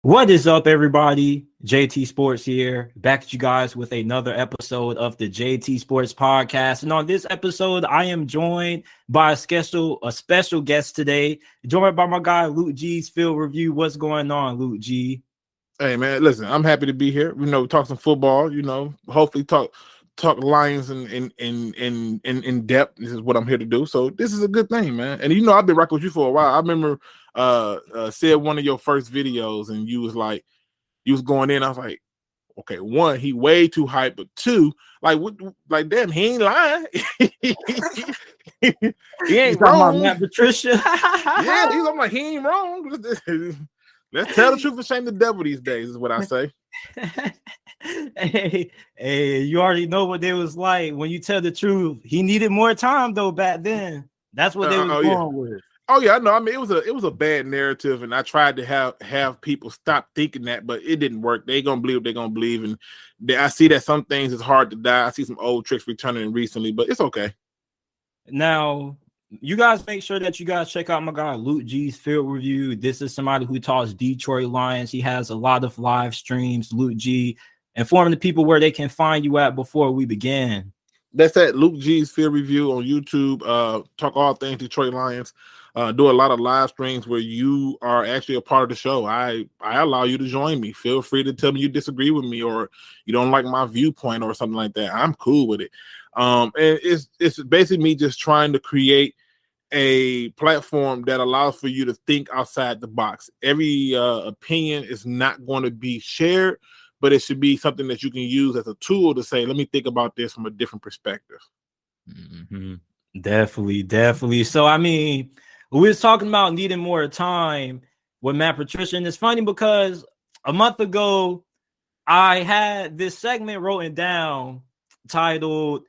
What is up, everybody? JT Sports here, back at you guys with another episode of the JT Sports Podcast. And on this episode, I am joined by a special guest today, joined by my guy Luke G's Field Review. What's going on, Luke G? Hey man, listen, I'm happy to be here. Talk some football. Hopefully talk Lions in depth. This is what I'm here to do. So this is a good thing, man. And I've been rocking with you for a while. I remember said one of your first videos, and you was going in. I was like, okay, one, he way too hype, but two, damn, he ain't lying. He ain't wrong. Matt Patricia. Yeah, I'm like, he ain't wrong. Let's tell the truth and shame the devil these days, is what I say. Hey, you already know what they was like when you tell the truth. He needed more time though back then. That's what they was going with. Oh yeah, I know. I mean, it was a bad narrative, and I tried to have people stop thinking that, but it didn't work. They gonna believe what they gonna believe, and I see that some things is hard to die. I see some old tricks returning recently, but it's okay. Now, you guys make sure that you guys check out my guy Luke G's Field Review. This is somebody who talks Detroit Lions. He has a lot of live streams. Luke G, informing the people where they can find you at before we begin. That's at Luke G's Field Review on YouTube. Talk all things Detroit Lions. Do a lot of live streams where you are actually a part of the show. I allow you to join me. Feel free to tell me you disagree with me or you don't like my viewpoint or something like that. I'm cool with it. And it's basically me just trying to create a platform that allows for you to think outside the box. Every opinion is not going to be shared, but it should be something that you can use as a tool to say, let me think about this from a different perspective. Mm-hmm. Definitely. So, I mean, we was talking about needing more time with Matt Patricia, and it's funny because a month ago, I had this segment written down titled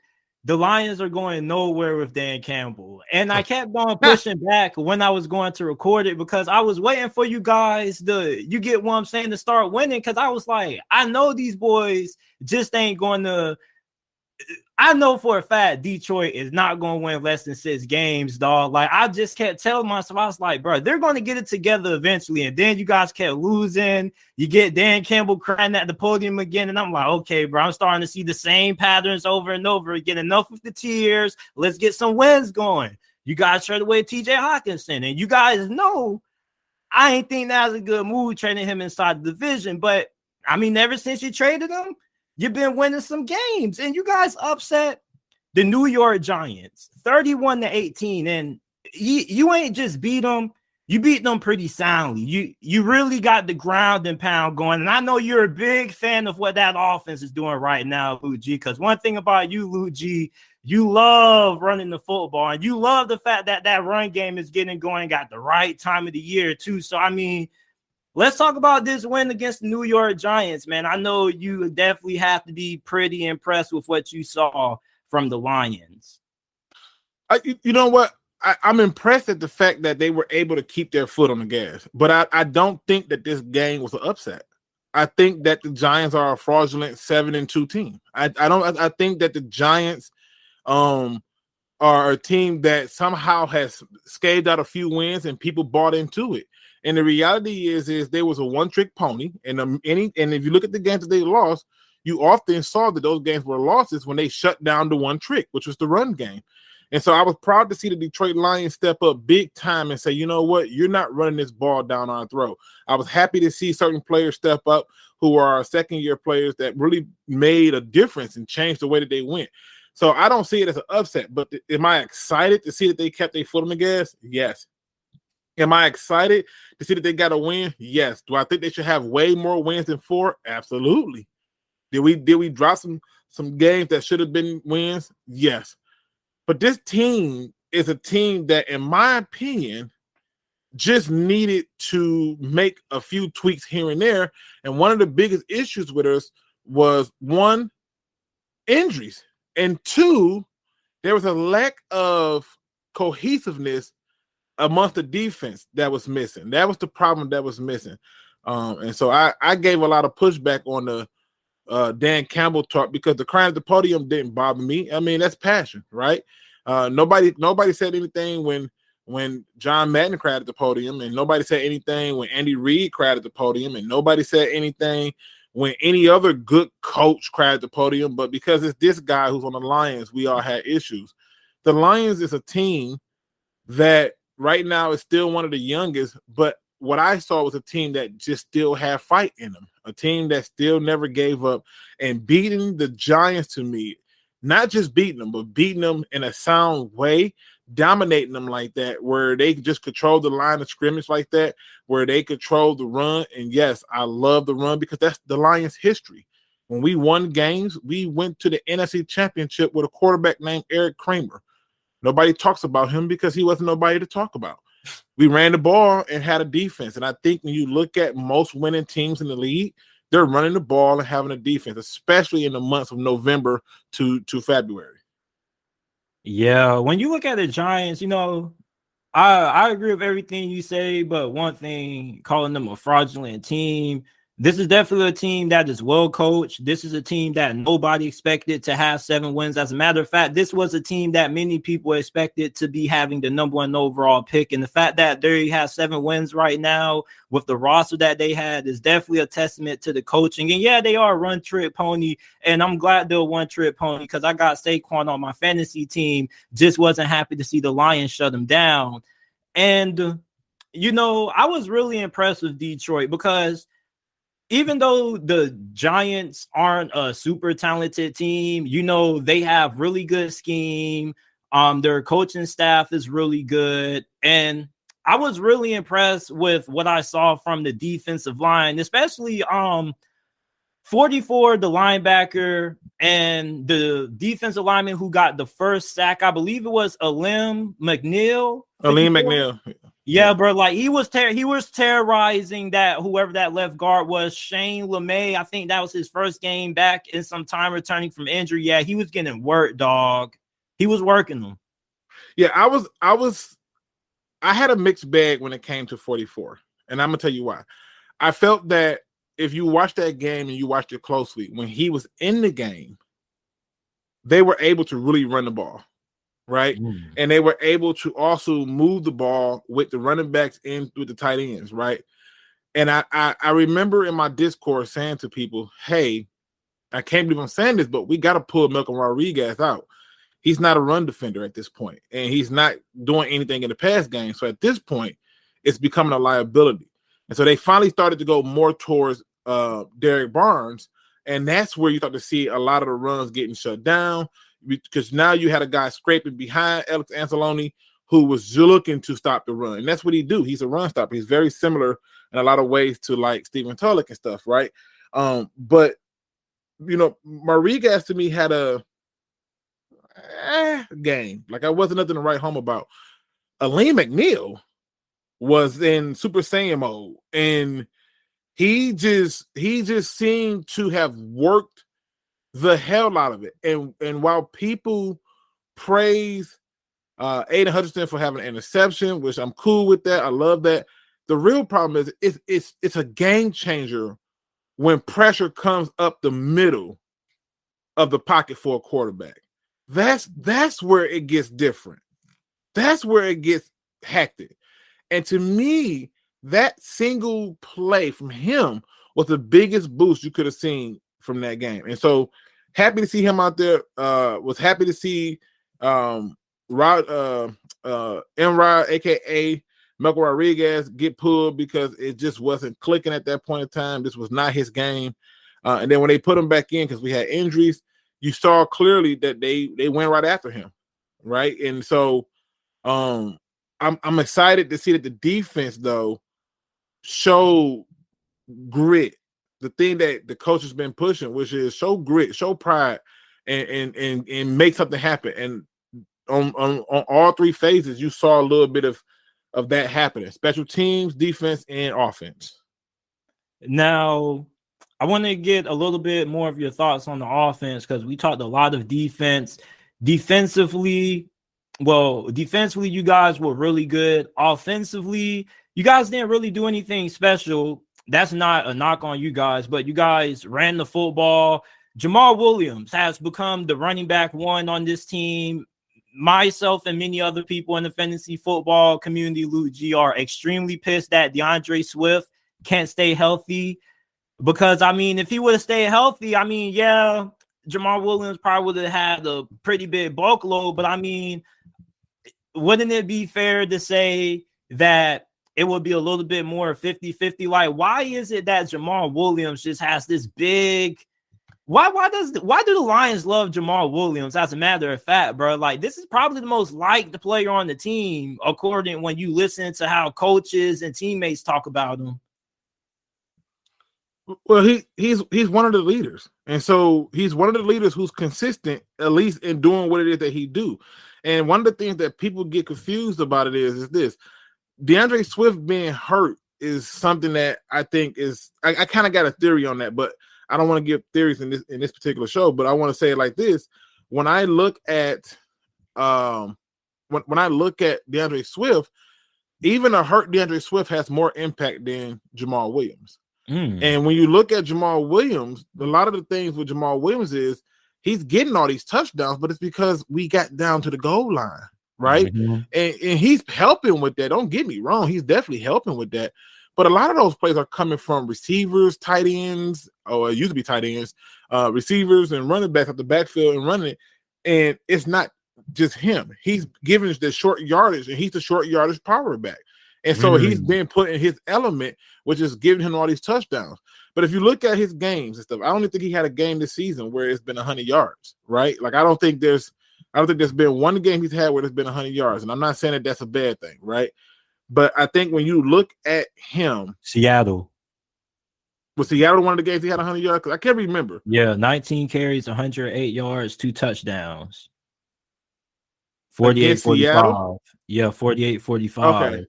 "The Lions Are Going Nowhere with Dan Campbell," and I kept on pushing back when I was going to record it because I was waiting for you guys you get what I'm saying, to start winning, because I was like, I know these boys just ain't going to. I know for a fact Detroit is not going to win less than 6 games, dog. Like, I just kept telling myself, I was like, bro, they're going to get it together eventually. And then you guys kept losing. You get Dan Campbell crying at the podium again. And I'm like, okay, bro, I'm starting to see the same patterns over and over again. Enough with the tears. Let's get some wins going. You guys traded away TJ Hawkinson. And you guys know I ain't think that was a good move trading him inside the division. But, I mean, ever since you traded him, you've been winning some games, and you guys upset the New York Giants 31-18. And you ain't just beat them, you beat them pretty soundly. You really got the ground and pound going. And I know you're a big fan of what that offense is doing right now, Luke G, because one thing about you, Luke G, you love running the football, and you love the fact that that run game is getting going at the right time of the year, too. So, I mean, let's talk about this win against the New York Giants, man. I know you definitely have to be pretty impressed with what you saw from the Lions. You know what? I'm impressed at the fact that they were able to keep their foot on the gas. But I don't think that this game was an upset. I think that the Giants are a fraudulent 7-2 team. I think that the Giants are a team that somehow has scaved out a few wins and people bought into it. And the reality is there was a one-trick pony, and if you look at the games that they lost, you often saw that those games were losses when they shut down the one trick, which was the run game. And so I was proud to see the Detroit Lions step up big time and say, you know what, you're not running this ball down our throat. I was happy to see certain players step up who are second-year players that really made a difference and changed the way that they went. So I don't see it as an upset, but am I excited to see that they kept their foot on the gas? Yes. Am I excited to see that they got a win? Yes. Do I think they should have way more wins than 4? Absolutely. Did we drop some games that should have been wins? Yes. But this team is a team that, in my opinion, just needed to make a few tweaks here and there. And one of the biggest issues with us was, 1, injuries, and 2, there was a lack of cohesiveness amongst the defense that was missing. That was the problem that was missing. And so I gave a lot of pushback on the Dan Campbell talk, because the crying at the podium didn't bother me. I mean, that's passion, right? Nobody said anything when when John Madden cried at the podium, and nobody said anything when Andy Reid cried at the podium, and nobody said anything when any other good coach cried at the podium. But because it's this guy who's on the Lions, we all had issues. The Lions is a team that right now is still one of the youngest, but what I saw was a team that just still had fight in them, a team that still never gave up, and beating the Giants, to me, not just beating them, but beating them in a sound way, dominating them like that, where they just control the line of scrimmage like that, where they control the run. And yes, I love the run because that's the Lions' history. When we won games, we went to the NFC Championship with a quarterback named Eric Kramer. Nobody talks about him because he wasn't nobody to talk about. We ran the ball and had a defense. And I think when you look at most winning teams in the league, they're running the ball and having a defense, especially in the months of November to February. Yeah, when you look at the Giants, I agree with everything you say, but one thing, calling them a fraudulent team, this is definitely a team that is well coached. This is a team that nobody expected to have 7 wins. As a matter of fact, this was a team that many people expected to be having the number 1 overall pick. And the fact that they have 7 wins right now with the roster that they had is definitely a testament to the coaching. And yeah, they are a run-trick pony, and I'm glad they're a one-trick pony because I got Saquon on my fantasy team. Just wasn't happy to see the Lions shut them down. And, I was really impressed with Detroit because even though the Giants aren't a super talented team, they have really good scheme. Their coaching staff is really good. And I was really impressed with what I saw from the defensive line, especially 44, the linebacker, and the defensive lineman who got the first sack. I believe it was Aleem McNeil. Yeah, bro. Like he was terrorizing that whoever that left guard was, Shane LeMay. I think that was his first game back in some time returning from injury. Yeah, he was getting work, dog. He was working them. Yeah, I had a mixed bag when it came to 44, and I'm gonna tell you why. I felt that if you watch that game and you watched it closely, when he was in the game, they were able to really run the ball. Right. And they were able to also move the ball with the running backs in with the tight ends. Right. And I remember in my Discord saying to people, hey, I can't believe I'm saying this, but we got to pull Malcolm Rodriguez out. He's not a run defender at this point, and he's not doing anything in the pass game. So at this point, it's becoming a liability. And so they finally started to go more towards Derek Barnes. And that's where you start to see a lot of the runs getting shut down, because now you had a guy scraping behind Alex Anzalone who was looking to stop the run. And that's what he do. He's a run stopper. He's very similar in a lot of ways to like Stephen Tulloch and stuff, right? But, Rodriguez to me had a game. Like I wasn't nothing to write home about. Aleem McNeil was in Super Saiyan mode, and he just seemed to have worked the hell out of it. And while people praise Aiden Hutchinson for having an interception, which I'm cool with that, I love that. The real problem is it's a game changer when pressure comes up the middle of the pocket for a quarterback. That's where it gets different. That's where it gets hectic. And to me, that single play from him was the biggest boost you could have seen from that game. And so happy to see him out there. Was happy to see Enrod, aka Malcolm Rodriguez, get pulled because it just wasn't clicking at that point in time. This was not his game. And then when they put him back in because we had injuries, you saw clearly that they went right after him, right? And so I'm excited to see that the defense though showed grit, the thing that the coach has been pushing, which is show grit, show pride, and make something happen. And on all 3 phases, you saw a little bit of that happening: special teams, defense, and offense. Now, I want to get a little bit more of your thoughts on the offense because we talked a lot of defense. Defensively, you guys were really good. Offensively, you guys didn't really do anything special. That's not a knock on you guys, but you guys ran the football. Jamaal Williams has become the running back 1 on this team. myself and many other people in the fantasy football community, Luke G, are extremely pissed that DeAndre Swift can't stay healthy. Because, I mean, if he would have stayed healthy, I mean, yeah, Jamaal Williams probably would have had a pretty big bulk load. But, I mean, wouldn't it be fair to say that it would be a little bit more 50-50? Like, why is it that Jamaal Williams just has this big – why do the Lions love Jamaal Williams, as a matter of fact, bro? Like, this is probably the most liked player on the team, according when you listen to how coaches and teammates talk about him. Well, he's one of the leaders, and so he's one of the leaders who's consistent, at least in doing what it is that he do. And one of the things that people get confused about it is this: DeAndre Swift being hurt is something that I think is. I kind of got a theory on that, but I don't want to give theories in this particular show. But I want to say it like this: when I look at when I look at DeAndre Swift, even a hurt DeAndre Swift has more impact than Jamaal Williams. And when you look at Jamaal Williams, a lot of the things with Jamaal Williams is he's getting all these touchdowns, but it's because we got down to the goal line, right? And he's helping with that. Don't get me wrong. He's definitely helping with that. But a lot of those plays are coming from receivers, tight ends, or it used to be tight ends, receivers and running backs at the backfield and running it. And it's not just him. He's giving us the short yardage, and he's the short yardage power back. And so he's been put in his element, which is giving him all these touchdowns. But if you look at his games and stuff, I don't think he had a game this season where it's been 100 yards, right? Like, I don't think there's been one game he's had where it's been 100 yards. And I'm not saying that that's a bad thing, right? But I think when you look at him, Seattle. Was Seattle one of the games he had 100 yards? Because I can't remember. Yeah, 19 carries, 108 yards, 2 touchdowns. 48-45. Yeah, 48-45. Okay.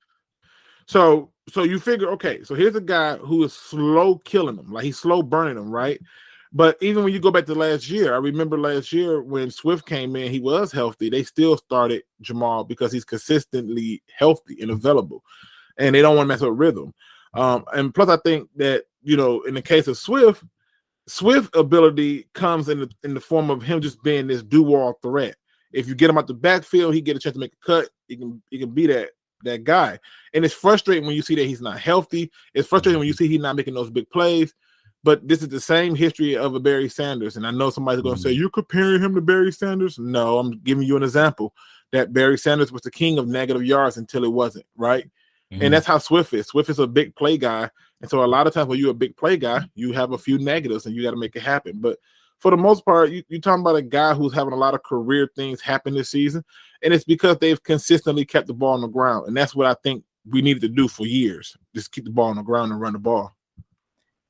So you figure, okay, so here's a guy who is slow killing them, like he's slow burning them, right? But even when you go back to last year, I remember last year when Swift came in, he was healthy. They still started Jamaal because he's consistently healthy and available, and they don't want to mess up rhythm. And plus, I think that, you know, in the case of Swift ability comes in the form of him just being this do-all threat. If you get him out the backfield, he get a chance to make a cut. He can be that guy. And it's frustrating when you see that he's not healthy. It's frustrating when you see he's not making those big plays. But this is the same history of a Barry Sanders. And I know somebody's going to say, you're comparing him to Barry Sanders? No, I'm giving you an example that Barry Sanders was the king of negative yards until it wasn't, right? And that's how Swift is. Swift is a big play guy. And so a lot of times when you're a big play guy, you have a few negatives and you got to make it happen. But for the most part, you're talking about a guy who's having a lot of career things happen this season. And it's because they've consistently kept the ball on the ground. And that's what I think we needed to do for years. Just keep the ball on the ground and run the ball.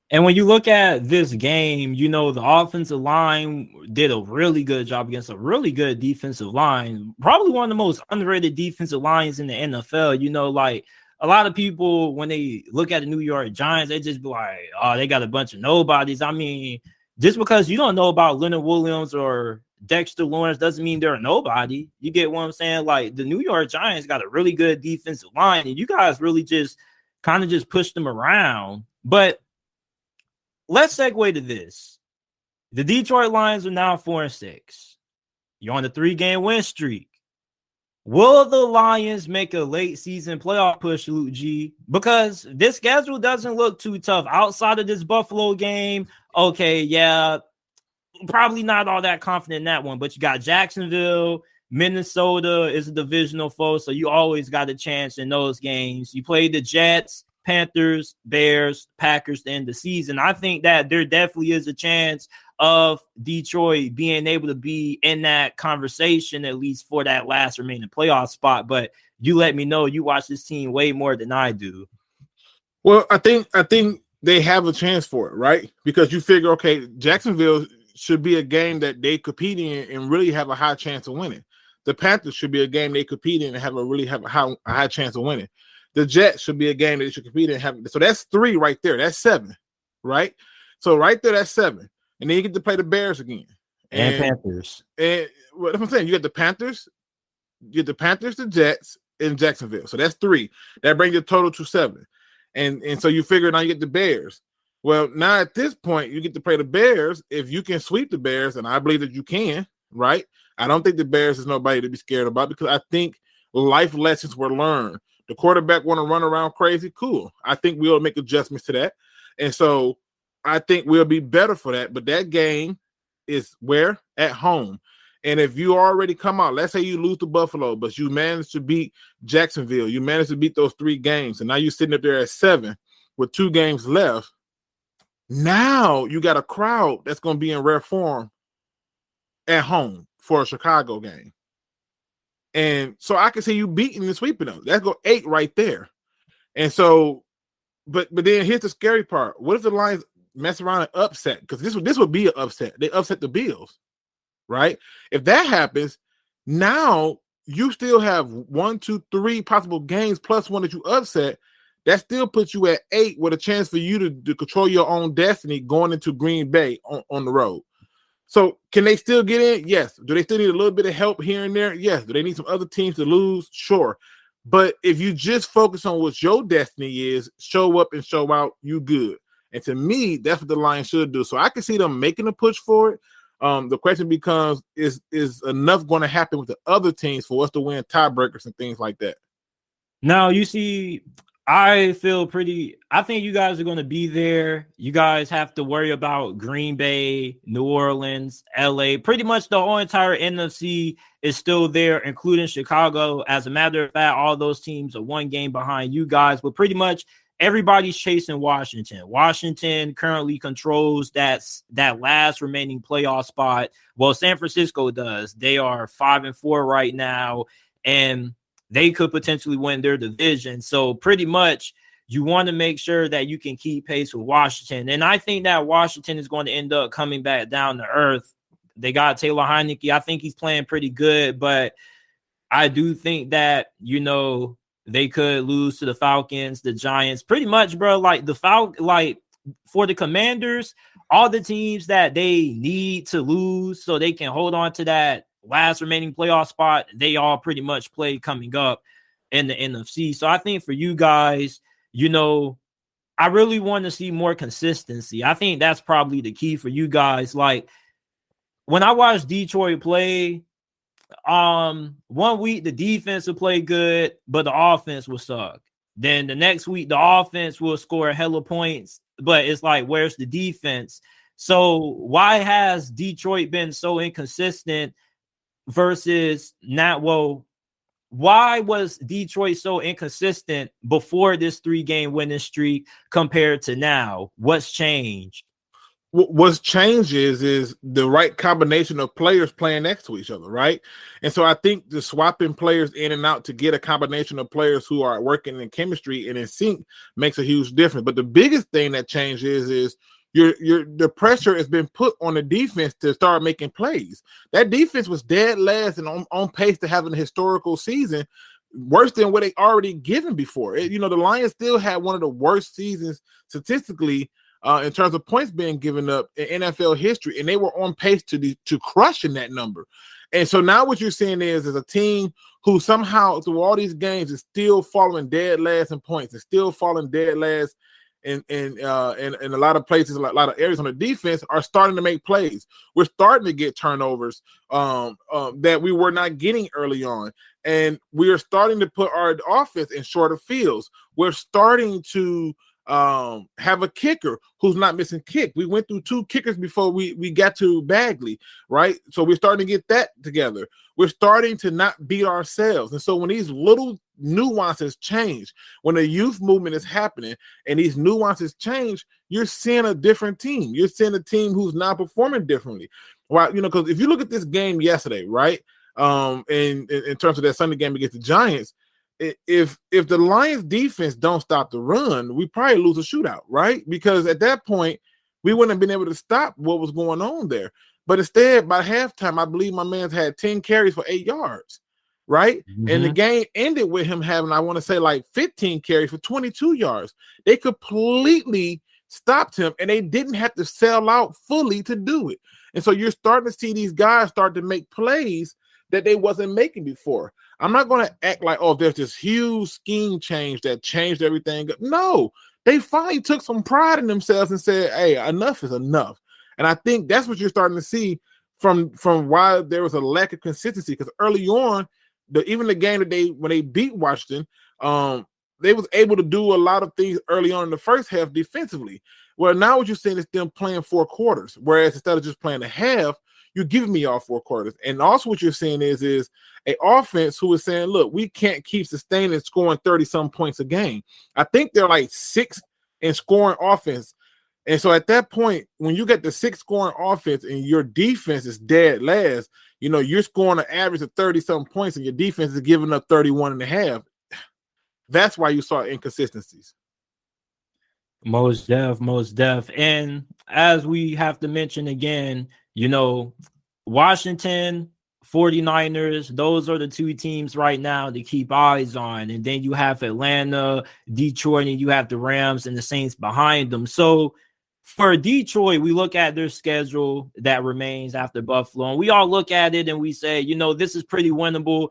And when you look at this game, you know, the offensive line did a really good job against a really good defensive line. Probably one of the most underrated defensive lines in the NFL. You know, like a lot of people, when they look at the New York Giants, they just be like, oh, they got a bunch of nobodies. I mean, just because you don't know about Leonard Williams or Dexter Lawrence doesn't mean they're a nobody. You get what I'm saying? Like, the New York Giants got a really good defensive line, and you guys really just kind of just pushed them around. But let's segue to this. The Detroit Lions are now 4-6. You're on the 3-game win streak. Will the Lions make a late season playoff push, Luke G? Because this schedule doesn't look too tough outside of this Buffalo game. Okay, yeah, probably not all that confident in that one, but you got Jacksonville. Minnesota is a divisional foe, so you always got a chance in those games. You play the Jets, Panthers, Bears, Packers to end the season. I think that there definitely is a chance of Detroit being able to be in that conversation, at least for that last remaining playoff spot. But you let me know, you watch this team way more than I do. Well, I think they have a chance for it, right? Because you figure, okay, Jacksonville should be a game that they compete in and really have a high chance of winning. The Panthers should be a game they compete in and have a high chance of winning. The Jets should be a game that they should compete in and have. So that's 3 right there. That's 7, right? So right there, that's 7. And then you get to play the Bears again. And Panthers. And what I'm saying, you get the Panthers, the Jets, and Jacksonville. So that's 3. That brings your total to 7. And so you figure now you get the Bears. Well, now at this point, you get to play the Bears. If you can sweep the Bears, and I believe that you can, right? I don't think the Bears is nobody to be scared about because I think life lessons were learned. The quarterback want to run around crazy, cool. I think we'll make adjustments to that. And so I think we'll be better for that. But that game is where? At home. And if you already come out, let's say you lose to Buffalo, but you managed to beat Jacksonville, you managed to beat those 3 games, and now you're sitting up there at 7 with 2 games left. Now you got a crowd that's going to be in rare form at home for a Chicago game. And so I can see you beating and sweeping them. That's go 8 right there. And so, but then here's the scary part. What if the Lions mess around and upset? Because this would be an upset. They upset the Bills. Right? If that happens, now you still have 1, 2, 3 possible games plus one that you upset. That still puts you at 8 with a chance for you to control your own destiny going into Green Bay on the road. So can they still get in? Yes. Do they still need a little bit of help here and there? Yes. Do they need some other teams to lose? Sure. But if you just focus on what your destiny is, show up and show out, you good. And to me, that's what the Lions should do. So I can see them making a push for it. The question becomes, is enough going to happen with the other teams for us to win tiebreakers and things like that? Now, you see, I think you guys are going to be there. You guys have to worry about Green Bay, New Orleans, LA. Pretty much the whole entire NFC is still there, including Chicago. As a matter of fact, all those teams are 1 game behind you guys, but pretty much everybody's chasing Washington. Washington currently controls that last remaining playoff spot. Well, San Francisco does. They are 5-4 right now, and they could potentially win their division. So pretty much you want to make sure that you can keep pace with Washington. And I think that Washington is going to end up coming back down to earth. They got Taylor Heineke. I think he's playing pretty good, but I do think that, they could lose to the Falcons, the Giants, pretty much, bro. Like for the Commanders, all the teams that they need to lose so they can hold on to that last remaining playoff spot, they all pretty much play coming up in the NFC. So I think for you guys, I really want to see more consistency. I think that's probably the key for you guys. Like when I watch Detroit play, 1 week the defense will play good, but the offense will suck. Then the next week the offense will score a hella points, but it's like, where's the defense? So why has Detroit been so inconsistent versus not? Well, why was Detroit so inconsistent before this 3-game winning streak compared to now? What's changed? What's changed is the right combination of players playing next to each other, right? And so I think the swapping players in and out to get a combination of players who are working in chemistry and in sync makes a huge difference. But the biggest thing that changed is the pressure has been put on the defense to start making plays. That defense was dead last and on pace to have an historical season, worse than what they already given before. The Lions still had one of the worst seasons statistically in terms of points being given up in NFL history, and they were on pace to crushing that number. And so now what you're seeing is a team who somehow through all these games is still falling dead last in points, and still falling dead last in a lot of places, a lot of areas on the defense are starting to make plays. We're starting to get turnovers that we were not getting early on, and we are starting to put our offense in shorter fields. We're starting to have a kicker who's not missing kick. We went through 2 kickers before we got to Bagley, right? So we're starting to get that together. We're starting to not beat ourselves. And so when these little nuances change, when the youth movement is happening and these nuances change, you're seeing a different team. You're seeing a team who's not performing differently. Right? Because if you look at this game yesterday, right? In terms of that Sunday game against the Giants, if the Lions defense don't stop the run, we probably lose a shootout, right? Because at that point, we wouldn't have been able to stop what was going on there. But instead, by halftime, I believe my man's had 10 carries for 8 yards, right? Mm-hmm. And the game ended with him having, I want to say, like 15 carries for 22 yards. They completely stopped him, and they didn't have to sell out fully to do it. And so you're starting to see these guys start to make plays that they wasn't making before. I'm not going to act like, oh, there's this huge scheme change that changed everything. No, they finally took some pride in themselves and said, hey, enough is enough. And I think that's what you're starting to see from why there was a lack of consistency. Because early on, even the game that when they beat Washington, they was able to do a lot of things early on in the first half defensively. Well, now what you're seeing is them playing 4 quarters, whereas instead of just playing a half, you're giving me all 4 quarters. And also what you're seeing is a offense who is saying, look, we can't keep sustaining scoring 30-some points a game. I think they're like 6th in scoring offense. And so at that point, when you get the 6th scoring offense and your defense is dead last, you're scoring an average of 30-some points and your defense is giving up 31.5. That's why you saw inconsistencies. Most def. And as we have to mention again, Washington, 49ers, those are the 2 teams right now to keep eyes on. And then you have Atlanta, Detroit, and you have the Rams and the Saints behind them. So for Detroit, we look at their schedule that remains after Buffalo, and we all look at it and we say, this is pretty winnable.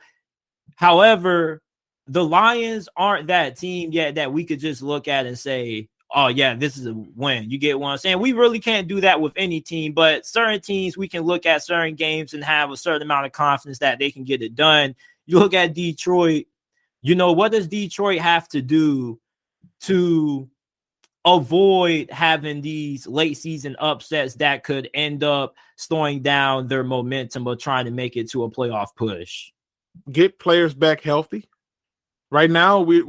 However, the Lions aren't that team yet that we could just look at and say, oh, yeah, this is a win. You get what I'm saying? We really can't do that with any team, but certain teams, we can look at certain games and have a certain amount of confidence that they can get it done. You look at Detroit, what does Detroit have to do to avoid having these late season upsets that could end up slowing down their momentum of trying to make it to a playoff push? Get players back healthy. Right now, we're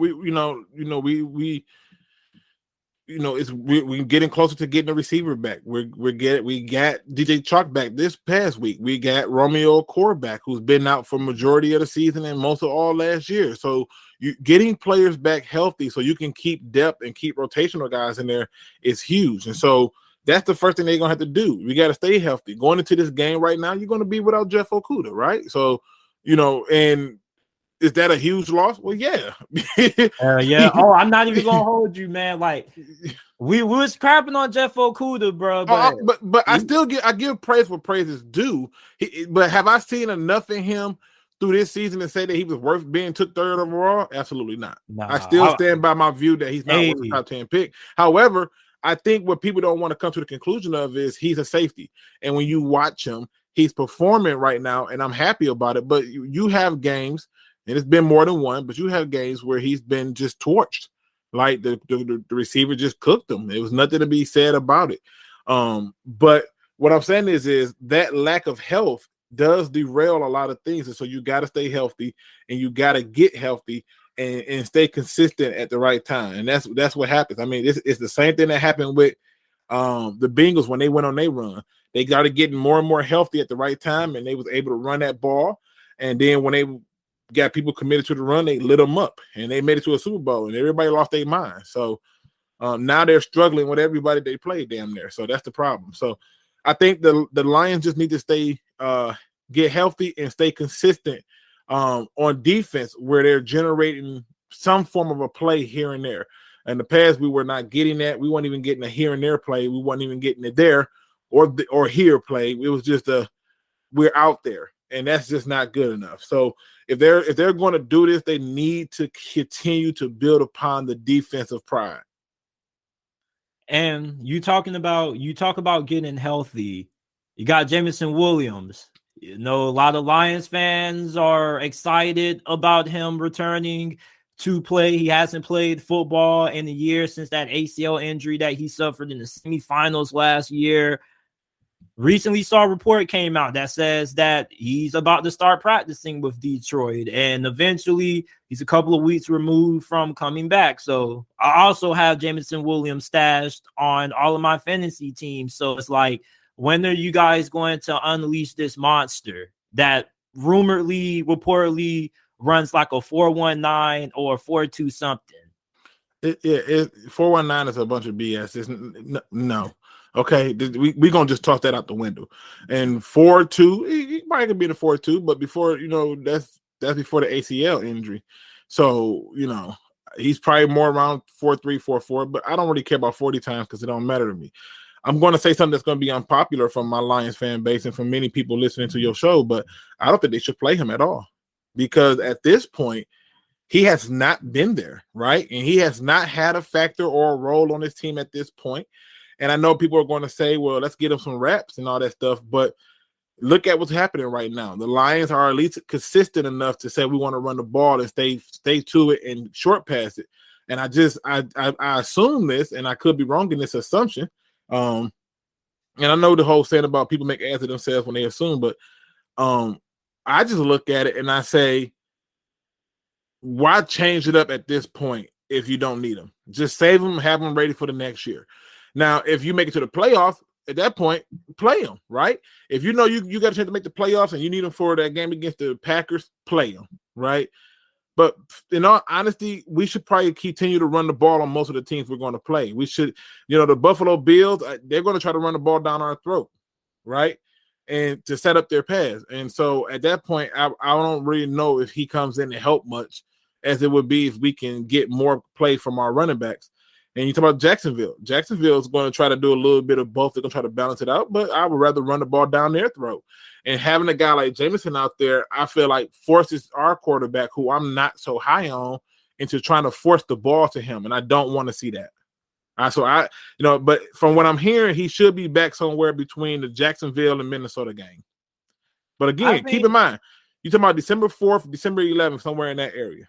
getting closer to getting a receiver back. We got DJ Chalk back this past week. We got Romeo Core back, who's been out for majority of the season and most of all last year. So you getting players back healthy so you can keep depth and keep rotational guys in there is huge. And so that's the first thing they're gonna have to do. We got to stay healthy. Going into this game right now, you're gonna be without Jeff Okudah, right? So and is that a huge loss? Well, yeah. Yeah. Oh, I'm not even gonna hold you, man. Like we was crapping on Jeff Okudah, bro. But I give praise where praise is due. But have I seen enough in him through this season to say that he was worth being took 3rd overall? Absolutely not. I still stand by my view that he's not worth a top 10 pick. However, I think what people don't want to come to the conclusion of is he's a safety. And when you watch him, he's performing right now, and I'm happy about it. But you have games, and it's been more than one, but you have games where he's been just torched. Like the receiver just cooked him. There was nothing to be said about it. But what I'm saying is that lack of health does derail a lot of things. And so you got to stay healthy, and you got to get healthy and stay consistent at the right time. And that's what happens. I mean, it's the same thing that happened with the Bengals when they went on their run. They got to get more and more healthy at the right time, and they was able to run that ball. And then when they got people committed to the run, they lit them up, and they made it to a Super Bowl, and everybody lost their mind. So now they're struggling with everybody they played damn near. So that's the problem. So I think the Lions just need to stay get healthy and stay consistent on defense, where they're generating some form of a play here and there. In the past, we were not getting that. We weren't even getting a here and there play. We weren't even getting it there or here play. It was just we're out there, and that's just not good enough. So if they're going to do this, they need to continue to build upon the defensive pride. And you talk about getting healthy. You got Jameson Williams. A lot of Lions fans are excited about him returning to play. He hasn't played football in a year since that ACL injury that he suffered in the semifinals last year. Recently saw a report came out that says that he's about to start practicing with Detroit, and eventually he's a couple of weeks removed from coming back. So I also have Jameson Williams stashed on all of my fantasy teams. So it's like, when are you guys going to unleash this monster that reportedly runs like a 4.19 or 4.2 something? 4.19 is a bunch of BS. No. Okay, we're going to just toss that out the window. And 4.2, he might be the 4.2, but before, that's before the ACL injury. So, he's probably more around 4.3, 4.4, but I don't really care about 40 times because it don't matter to me. I'm going to say something that's going to be unpopular from my Lions fan base and from many people listening to your show, but I don't think they should play him at all, because at this point, he has not been there, right? And he has not had a factor or a role on this team at this point. And I know people are going to say, well, let's get him some reps and all that stuff, but look at what's happening right now. The Lions are at least consistent enough to say we want to run the ball and stay to it and short pass it. And I assume this, and I could be wrong in this assumption. And I know the whole saying about people make ass of themselves when they assume, but I just look at it and I say, why change it up at this point if you don't need them? Just save them, have them ready for the next year. Now, if you make it to the playoffs, at that point, play them, right? If you know you got a chance to make the playoffs and you need them for that game against the Packers, play them, right? But in all honesty, we should probably continue to run the ball on most of the teams we're going to play. We should, the Buffalo Bills, they're going to try to run the ball down our throat, right? And to set up their pass. And so at that point, I don't really know if he comes in to help much as it would be if we can get more play from our running backs. And you talk about Jacksonville. Jacksonville is going to try to do a little bit of both. They're going to try to balance it out, but I would rather run the ball down their throat. And having a guy like Jameson out there, I feel like forces our quarterback, who I'm not so high on, into trying to force the ball to him. And I don't want to see that. But from what I'm hearing, he should be back somewhere between the Jacksonville and Minnesota game. But again, keep in mind, you're talking about December 4th, December 11th, somewhere in that area.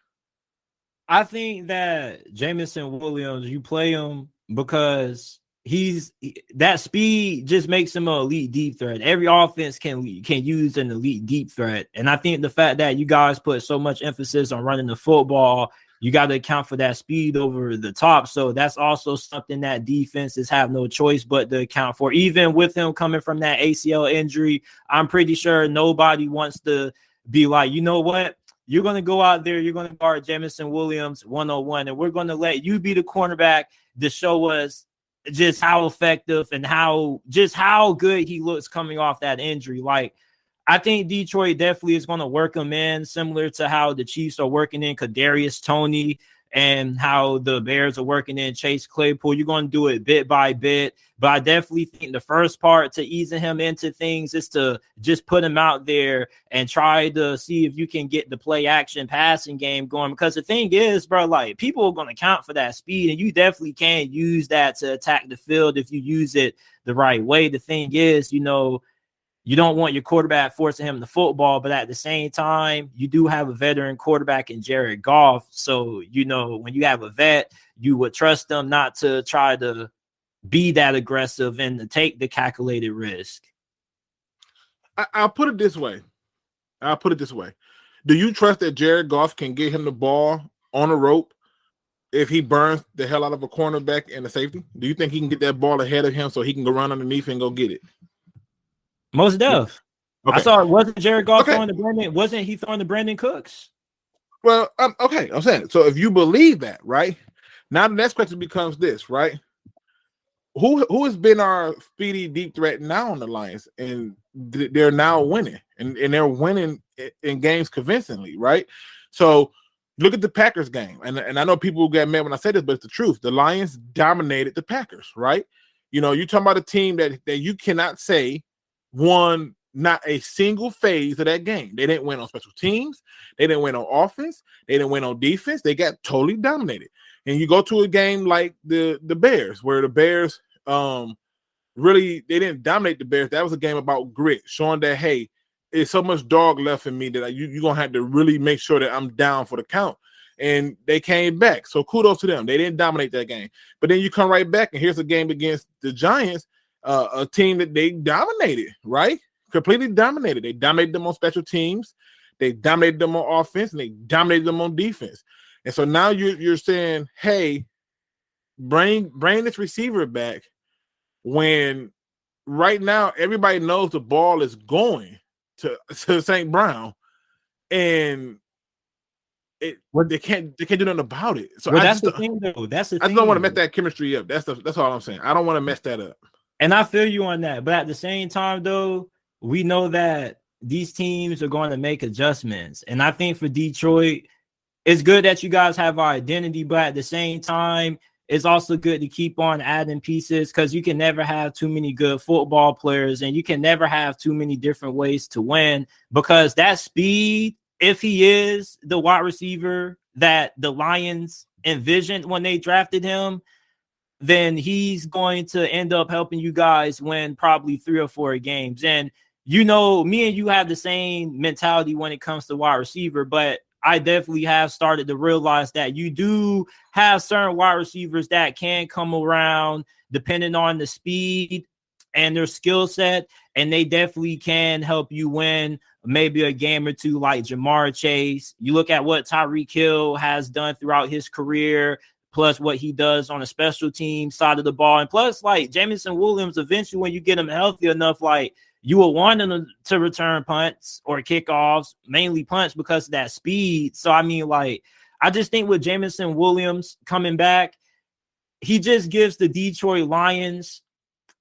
I think that Jameson Williams, you play him because that speed just makes him an elite deep threat. Every offense can use an elite deep threat. And I think the fact that you guys put so much emphasis on running the football, you got to account for that speed over the top. So that's also something that defenses have no choice but to account for. Even with him coming from that ACL injury, I'm pretty sure nobody wants to be like, you know what? You're going to go out there, you're going to guard Jameson Williams 101, and we're going to let you be the cornerback to show us just how effective and how good he looks coming off that injury. Like, I think Detroit definitely is going to work him in, similar to how the Chiefs are working in Kadarius Toney and how the Bears are working in Chase Claypool. You're going to do it bit by bit. But I definitely think the first part to easing him into things is to just put him out there and try to see if you can get the play action passing game going. Because the thing is, bro, like, people are going to count for that speed, and you definitely can use that to attack the field if you use it the right way. The thing is, you don't want your quarterback forcing him the football, but at the same time, you do have a veteran quarterback in Jared Goff. So, when you have a vet, you would trust them not to try to be that aggressive and to take the calculated risk. I'll put it this way. Do you trust that Jared Goff can get him the ball on a rope if he burns the hell out of a cornerback and a safety? Do you think he can get that ball ahead of him so he can go run underneath and go get it? Most def. Okay. I saw it wasn't Jared Goff throwing the Brandon. Wasn't he throwing the Brandon Cooks? Well, okay. I'm saying, so if you believe that, right? Now the next question becomes this, right? Who has been our speedy deep threat now on the Lions, and they're now winning, and they're winning in games convincingly, right? So look at the Packers game, and I know people get mad when I say this, but it's the truth. The Lions dominated the Packers, right? You're talking about a team that you cannot say won not a single phase of that game. They didn't win on special teams. They didn't win on offense. They didn't win on defense. They got totally dominated. And you go to a game like the Bears, where the Bears really, they didn't dominate the Bears. That was a game about grit, showing that, hey, there's so much dog left in me that you're going to have to really make sure that I'm down for the count. And they came back. So kudos to them. They didn't dominate that game. But then you come right back, and here's a game against the Giants, a team that they dominated, right? Completely dominated. They dominated them on special teams. They dominated them on offense, and they dominated them on defense. And so now you're saying, hey, bring this receiver back, when right now everybody knows the ball is going to St. Brown, and they can't do nothing about it. So that's the thing, though. That's the thing. I just don't want to mess that chemistry up. That's all I'm saying. I don't want to mess that up. And I feel you on that. But at the same time, though, we know that these teams are going to make adjustments. And I think for Detroit, it's good that you guys have our identity, but at the same time, it's also good to keep on adding pieces, because you can never have too many good football players, and you can never have too many different ways to win, because that speed, if he is the wide receiver that the Lions envisioned when they drafted him, then he's going to end up helping you guys win probably 3 or 4 games. And you know, me and you have the same mentality when it comes to wide receiver, but I definitely have started to realize that you do have certain wide receivers that can come around depending on the speed and their skill set, and they definitely can help you win maybe a game or two, like Jamar Chase. You look at what Tyreek Hill has done throughout his career, plus what he does on a special team side of the ball, and plus like Jameson Williams, eventually when you get him healthy enough, like you will want him to return punts or kickoffs, mainly punts because of that speed. So, I mean, like, I just think with Jameson Williams coming back, he just gives the Detroit Lions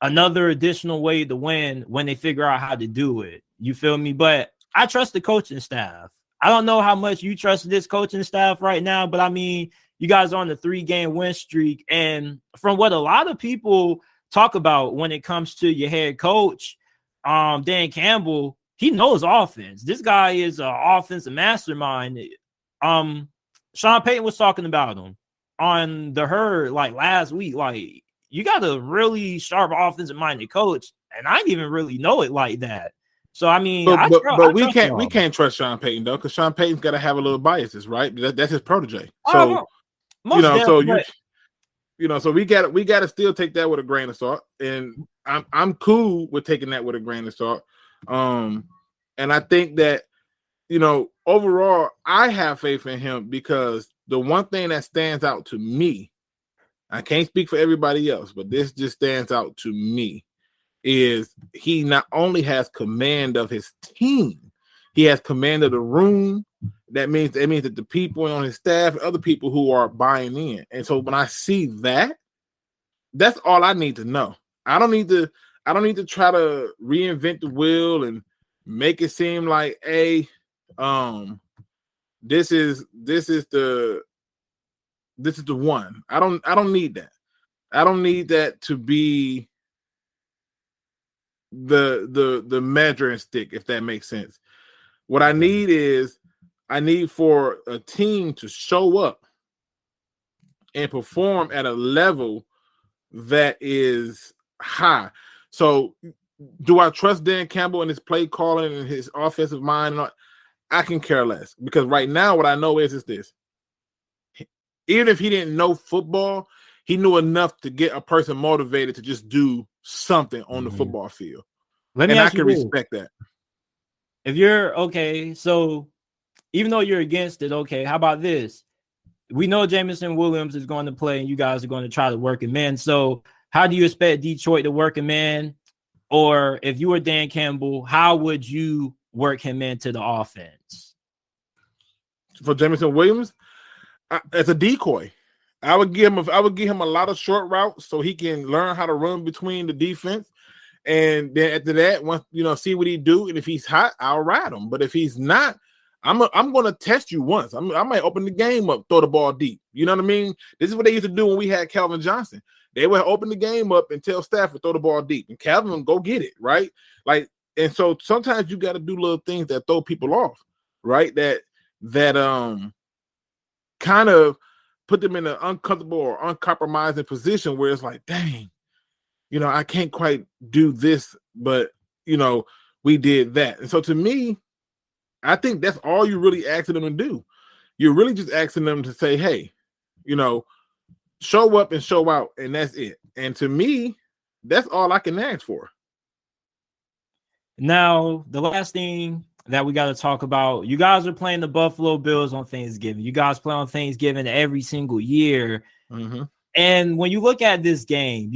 another additional way to win when they figure out how to do it. You feel me? But I trust the coaching staff. I don't know how much you trust this coaching staff right now, but I mean, you guys are on the 3-game win streak. And from what a lot of people talk about when it comes to your head coach, Dan Campbell, he knows offense. This guy is an offensive mastermind. Sean Payton was talking about him on the Herd like last week. Like, you got a really sharp offensive minded coach, and I didn't even really know it like that. So I mean, but we can't trust Sean Payton though, because Sean Payton's got to have a little biases, right? That's his protege. So so we got to still take that with a grain of salt, and I'm cool with taking that with a grain of salt. And I think that overall, I have faith in him because the one thing that stands out to me, I can't speak for everybody else, but this just stands out to me, is he not only has command of his team, he has command of the room. That means that the people on his staff, other people who are buying in. And so when I see that, that's all I need to know. I don't need to try to reinvent the wheel and make it seem like, hey, this is the one. I don't need that. I don't need that to be the measuring stick, if that makes sense. What I need is for a team to show up and perform at a level that is high. So do I trust Dan Campbell and his play calling and his offensive mind? I can care less, because right now what I know is this. Even if he didn't know football, he knew enough to get a person motivated to just do something on the football field. And I can respect that. If you're okay, so even though you're against it, okay, how about this? We know Jameson Williams is going to play and you guys are going to try to work him in. So how do you expect Detroit to work him in? Or if you were Dan Campbell, how would you work him into the offense? For Jameson Williams, as a decoy, I would give him a lot of short routes so he can learn how to run between the defense. And then after that, once see what he do, and if he's hot, I'll ride him. But if he's not, I'm going to test you once. I might open the game up, throw the ball deep. You know what I mean? This is what they used to do when we had Calvin Johnson. They would open the game up and tell Stafford throw the ball deep, and Calvin would go get it, right? Like, and so sometimes you got to do little things that throw people off, right? That kind of put them in an uncomfortable or uncompromising position where it's like, dang, I can't quite do this, but we did that. And so to me, I think that's all you're really asking them to do. You're really just asking them to say, hey, show up and show out, and that's it. And to me, that's all I can ask for. Now, the last thing that we got to talk about, you guys are playing the Buffalo Bills on Thanksgiving. You guys play on Thanksgiving every single year. Mm-hmm. And when you look at this game,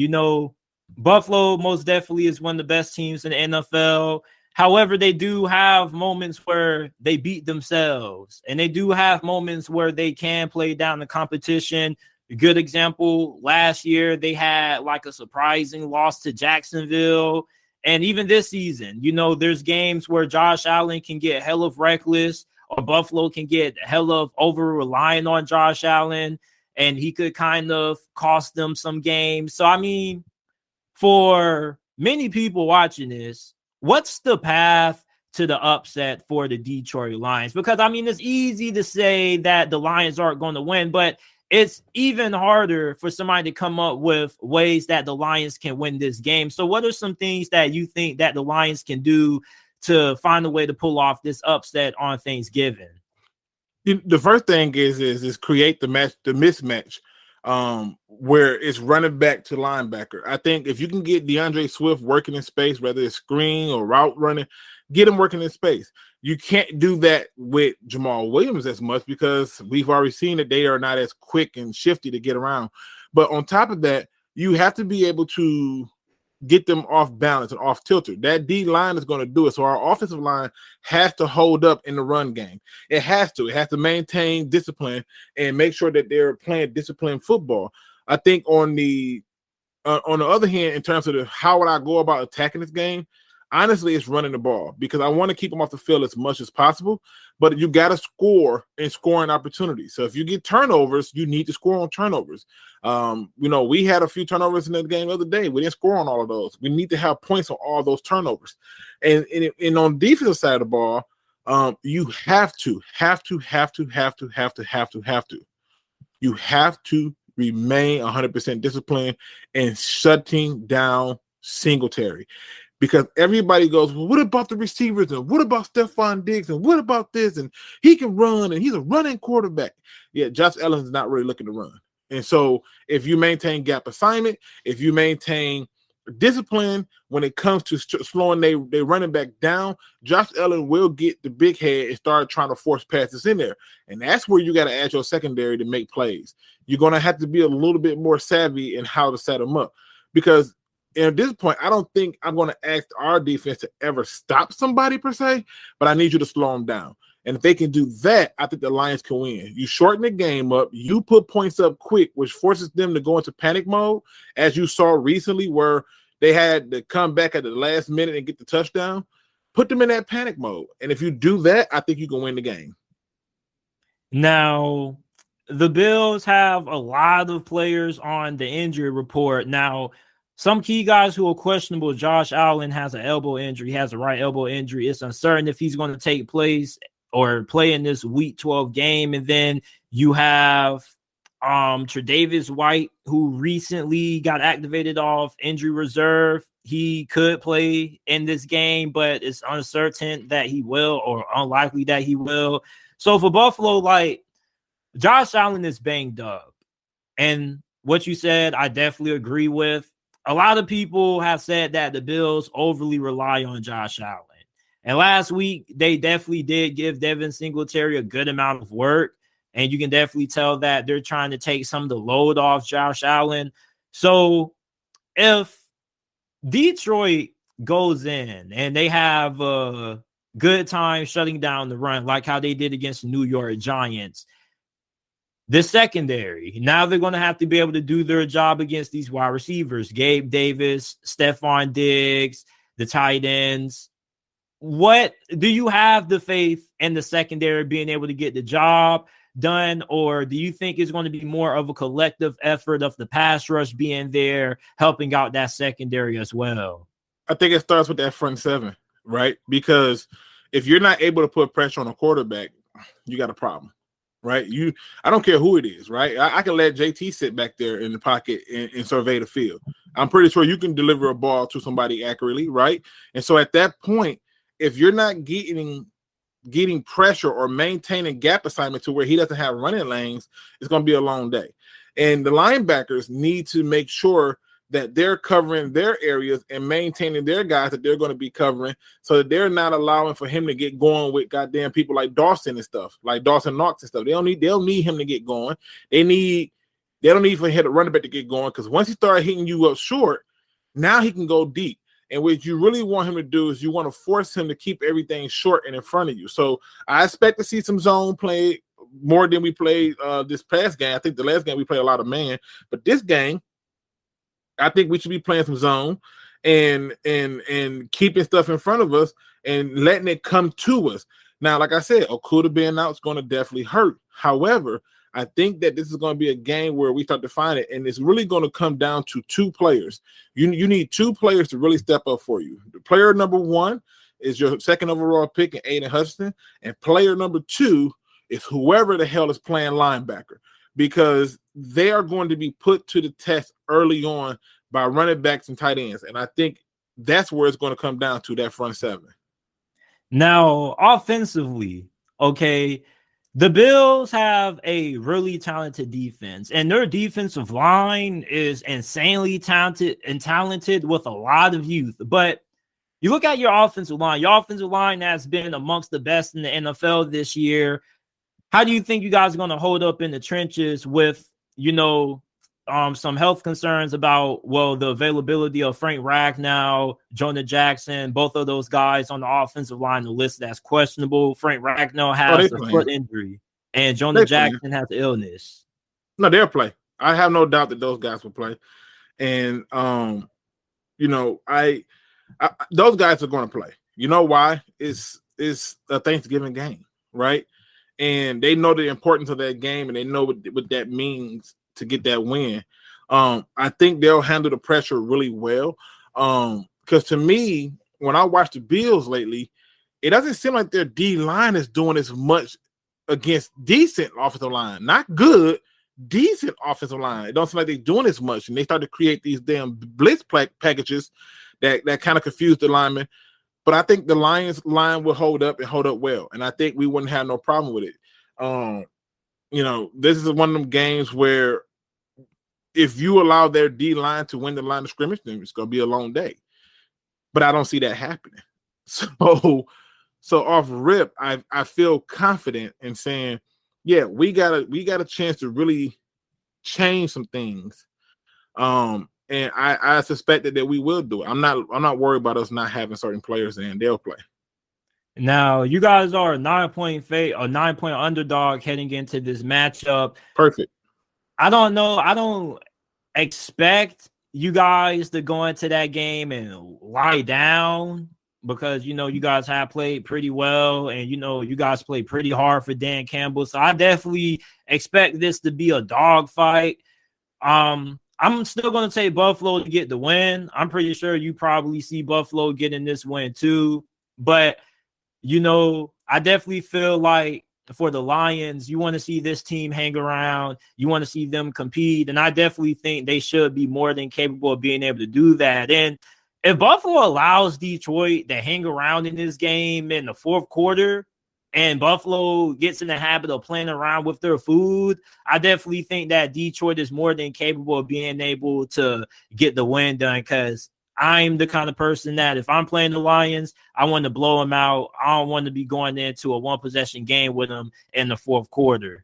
Buffalo most definitely is one of the best teams in the NFL. However, they do have moments where they beat themselves, and they do have moments where they can play down the competition. A good example, last year they had like a surprising loss to Jacksonville. And even this season, there's games where Josh Allen can get hell of reckless, or Buffalo can get hell of over-relying on Josh Allen, and he could kind of cost them some games. So, I mean, for many people watching this, what's the path to the upset for the Detroit Lions? Because, I mean, it's easy to say that the Lions aren't going to win, but it's even harder for somebody to come up with ways that the Lions can win this game. So what are some things that you think that the Lions can do to find a way to pull off this upset on Thanksgiving? The first thing is create the mismatch where it's running back to linebacker. I think if you can get DeAndre Swift working in space, whether it's screen or route running, get him working in space. You can't do that with Jamaal Williams as much because we've already seen that they are not as quick and shifty to get around. But on top of that, you have to be able to get them off balance and off tilter. That D line is going to do it. So our offensive line has to hold up in the run game. It has to maintain discipline and make sure that they're playing disciplined football. I think on the other hand, in terms of how would I go about attacking this game, honestly, it's running the ball because I want to keep them off the field as much as possible. But you got to score in scoring opportunities. So if you get turnovers, you need to score on turnovers. We had a few turnovers in the game the other day. We didn't score on all of those. We need to have points on all those turnovers. And on the defensive side of the ball, you have to remain 100% disciplined and shutting down Singletary. Because everybody goes, well, what about the receivers? And what about Stephon Diggs? And what about this? And he can run, and he's a running quarterback. Yeah, Josh Allen's not really looking to run. And so if you maintain gap assignment, if you maintain discipline when it comes to slowing they running back down, Josh Allen will get the big head and start trying to force passes in there. And that's where you got to add your secondary to make plays. You're going to have to be a little bit more savvy in how to set them up. Because at this point, I don't think I'm going to ask our defense to ever stop somebody per se, but I need you to slow them down. And if they can do that, I think the Lions can win. You shorten the game up, you put points up quick, which forces them to go into panic mode, as you saw recently where they had to come back at the last minute and get the touchdown. Put them in that panic mode. And if you do that, I think you can win the game. Now, the Bills have a lot of players on the injury report. Now, some key guys who are questionable. Josh Allen has an elbow injury. He has a right elbow injury. It's uncertain if he's going to take place or play in this Week 12 game. And then you have Tre'Davious White, who recently got activated off injury reserve. He could play in this game, but it's uncertain that he will or unlikely that he will. So for Buffalo, like, Josh Allen is banged up. And what you said, I definitely agree with. A lot of people have said that the Bills overly rely on Josh Allen. And last week, they definitely did give Devin Singletary a good amount of work. And you can definitely tell that they're trying to take some of the load off Josh Allen. So if Detroit goes in and they have a good time shutting down the run, like how they did against the New York Giants, the secondary, now they're going to have to be able to do their job against these wide receivers, Gabe Davis, Stephon Diggs, the tight ends. What do you have the faith in the secondary being able to get the job done, or do you think it's going to be more of a collective effort of the pass rush being there, helping out that secondary as well? I think it starts with that front seven, right? Because if you're not able to put pressure on a quarterback, you got a problem. Right, I don't care who it is. Right, I can let JT sit back there in the pocket and survey the field. I'm pretty sure you can deliver a ball to somebody accurately, right? And so at that point, if you're not getting pressure or maintaining gap assignment to where he doesn't have running lanes, it's going to be a long day. And the linebackers need to make sure that they're covering their areas and maintaining their guys that they're going to be covering so that they're not allowing for him to get going with goddamn people like Dawson and stuff, like Dawson Knox and stuff. They'll need him to get going. They don't need for him to run back to get going, because once he started hitting you up short, now he can go deep. And what you really want him to do is you want to force him to keep everything short and in front of you. So I expect to see some zone play more than we played this past game. I think the last game we played a lot of man, but this game, I think we should be playing some zone and keeping stuff in front of us and letting it come to us. Now, like I said, Okudah being out is going to definitely hurt. However, I think that this is going to be a game where we start to find it, and it's really going to come down to two players. You need two players to really step up for you. The player number one is your second overall pick in Aiden Hutchinson, and player number two is whoever the hell is playing linebacker. because they are going to be put to the test early on by running backs and tight ends. And I think that's where it's going to come down to, that front seven. Now, offensively, okay, the Bills have a really talented defense, and their defensive line is insanely talented with a lot of youth. But you look at your offensive line has been amongst the best in the NFL this year. How do you think you guys are going to hold up in the trenches with, some health concerns about, the availability of Frank Ragnow, Jonah Jackson, both of those guys on the offensive line, the list that's questionable. Frank Ragnow has a foot injury, and Jonah Jackson has illness. No, they'll play. I have no doubt that those guys will play. And, those guys are going to play. You know why? It's a Thanksgiving game, right? And they know the importance of that game, and they know what that means to get that win. I think they'll handle the pressure really well. Because to me, when I watch the Bills lately, it doesn't seem like their D line is doing as much against decent offensive line. Not good, decent offensive line. It don't seem like they're doing as much. And they start to create these damn blitz packages that kind of confuse the linemen. But I think the Lions line will hold up well. And I think we wouldn't have no problem with it. This is one of them games where if you allow their D line to win the line of scrimmage, then it's going to be a long day. But I don't see that happening. So off rip, I feel confident in saying, yeah, we got a chance to really change some things. And I suspected that we will do it. I'm not worried about us not having certain players in. They'll play. Now, you guys are a 9-point underdog heading into this matchup. Perfect. I don't know. I don't expect you guys to go into that game and lie down because, you guys have played pretty well and, you guys play pretty hard for Dan Campbell. So I definitely expect this to be a dogfight. I'm still going to take Buffalo to get the win. I'm pretty sure you probably see Buffalo getting this win too. But, I definitely feel like for the Lions, you want to see this team hang around. You want to see them compete. And I definitely think they should be more than capable of being able to do that. And if Buffalo allows Detroit to hang around in this game in the fourth quarter and Buffalo gets in the habit of playing around with their food, I definitely think that Detroit is more than capable of being able to get the win done because I'm the kind of person that if I'm playing the Lions, I want to blow them out. I don't want to be going into a one-possession game with them in the fourth quarter.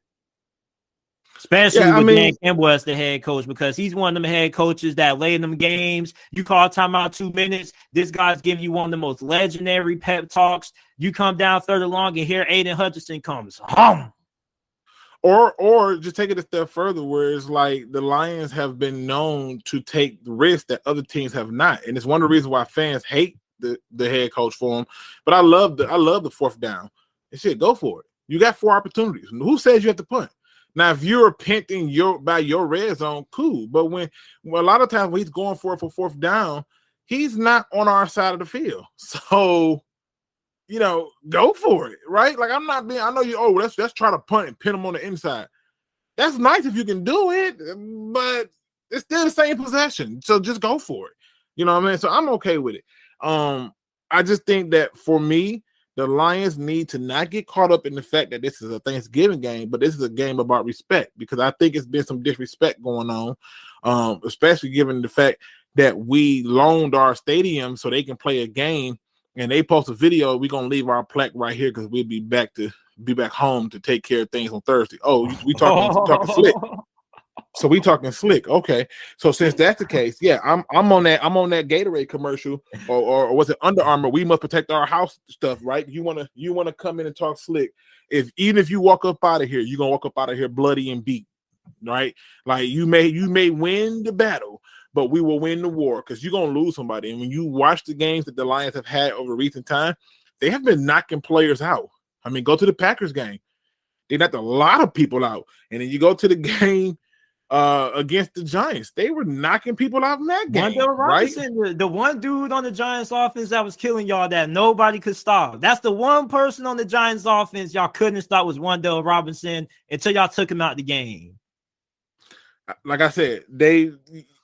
Especially with Dan Campbell as the head coach, because he's one of them head coaches that lay in them games. You call timeout 2 minutes. This guy's giving you one of the most legendary pep talks. You come down third and long and here Aiden Hutchinson comes home. Or just take it a step further, where it's like the Lions have been known to take the risks that other teams have not, and it's one of the reasons why fans hate the head coach for him. But I love the fourth down. And shit, go for it. You got 4 opportunities. Who says you have to punt? Now, if you're pinting by your red zone, cool. But when a lot of times when he's going for it for fourth down, he's not on our side of the field. So, go for it, right? Like I know let's try to punt and pin him on the inside. That's nice if you can do it, but it's still the same possession. So just go for it. You know what I mean? So I'm okay with it. I just think that for me, the Lions need to not get caught up in the fact that this is a Thanksgiving game, but this is a game about respect, because I think it's been some disrespect going on, especially given the fact that we loaned our stadium so they can play a game. And they post a video. We're gonna leave our plaque right here because we'll be back home to take care of things on Thursday. Oh, we talking slick. So we talking slick. Okay. So since that's the case, yeah, I'm on that Gatorade commercial or was it Under Armour? We must protect our house stuff, right? You wanna come in and talk slick. Even if you walk up out of here, you're gonna walk up out of here bloody and beat, right? Like you may win the battle, but we will win the war because you're going to lose somebody. And when you watch the games that the Lions have had over recent time, they have been knocking players out. I mean, go to the Packers game. They knocked a lot of people out. And then you go to the game against the Giants. They were knocking people out in that game, right? The one dude on the Giants offense that was killing y'all that nobody could stop. That's the one person on the Giants offense y'all couldn't stop was Wan'Dale Robinson until y'all took him out the game. like I said,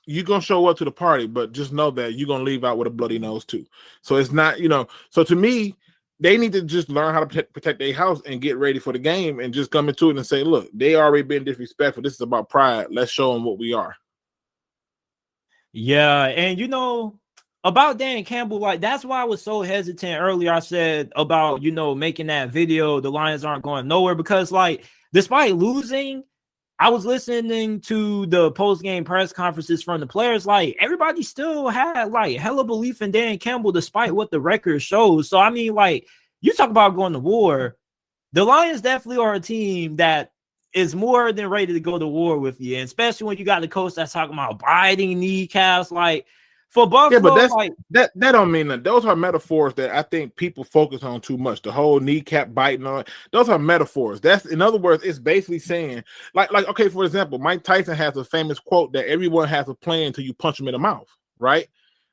you're gonna show up to the party, but just know that you're gonna leave out with a bloody nose too. So it's not, so to me, they need to just learn how to protect their house and get ready for the game and just come into it and say, look, they already been disrespectful. This is about pride. Let's show them what we are. Yeah, and about Dan Campbell, like that's why I was so hesitant earlier. I said about making that video, the Lions aren't going nowhere, because like despite losing, I was listening to the post-game press conferences from the players. Like everybody still had like hella belief in Dan Campbell despite what the record shows. So I mean, like you talk about going to war, the Lions definitely are a team that is more than ready to go to war with you, and especially when you got the coach that's talking about biting kneecaps. Like for Buffalo, yeah, but that don't mean that. Those are metaphors that I think people focus on too much. The whole kneecap biting on those are metaphors. That's, in other words, it's basically saying like okay, for example, Mike Tyson has a famous quote that everyone has a plan until you punch him in the mouth, right?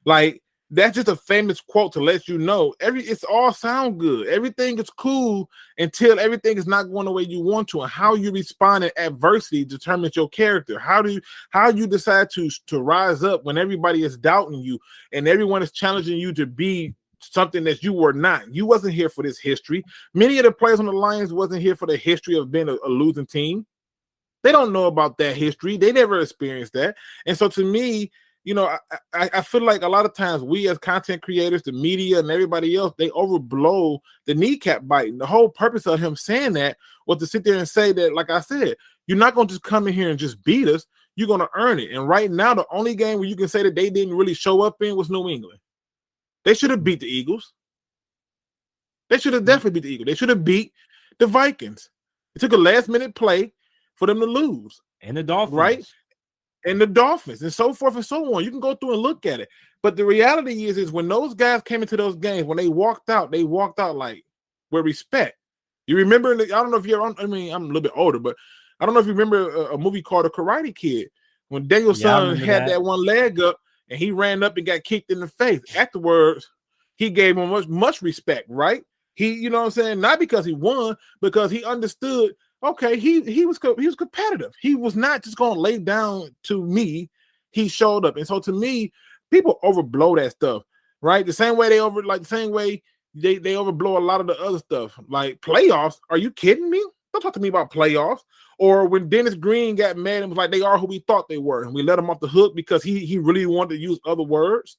Like that's just a famous quote to let you know it's all sound good. Everything is cool until everything is not going the way you want to, and how you respond in adversity determines your character. How you decide to rise up when everybody is doubting you and everyone is challenging you to be something that you were not. You wasn't here for this history. Many of the players on the Lions wasn't here for the history of being a losing team. They don't know about that history. They never experienced that. And so to me, I feel like a lot of times we as content creators, the media and everybody else, they overblow the kneecap biting. The whole purpose of him saying that was to sit there and say that, like I said, you're not going to just come in here and just beat us. You're going to earn it. And right now, the only game where you can say that they didn't really show up in was New England. They should have beat the Eagles. They should have definitely beat the Eagles. They should have beat the Vikings. It took a last-minute play for them to lose. And the Dolphins. Right? And the Dolphins, and so forth and so on. You can go through and look at it. But the reality is when those guys came into those games, when they walked out like with respect. You remember, I don't know if you're on, I mean, I'm a little bit older, but I don't know if you remember a movie called The Karate Kid, when Daniel-san had that one leg up and he ran up and got kicked in the face. Afterwards, he gave him much respect, right? He, you know what I'm saying? Not because he won, because he understood. Okay, he was competitive. He was not just going to lay down to me. He showed up, and so to me, people overblow that stuff, right? The same way they overblow a lot of the other stuff, like playoffs. Are you kidding me? Don't talk to me about playoffs. Or when Dennis Green got mad and was like, they are who we thought they were, and we let him off the hook because he really wanted to use other words.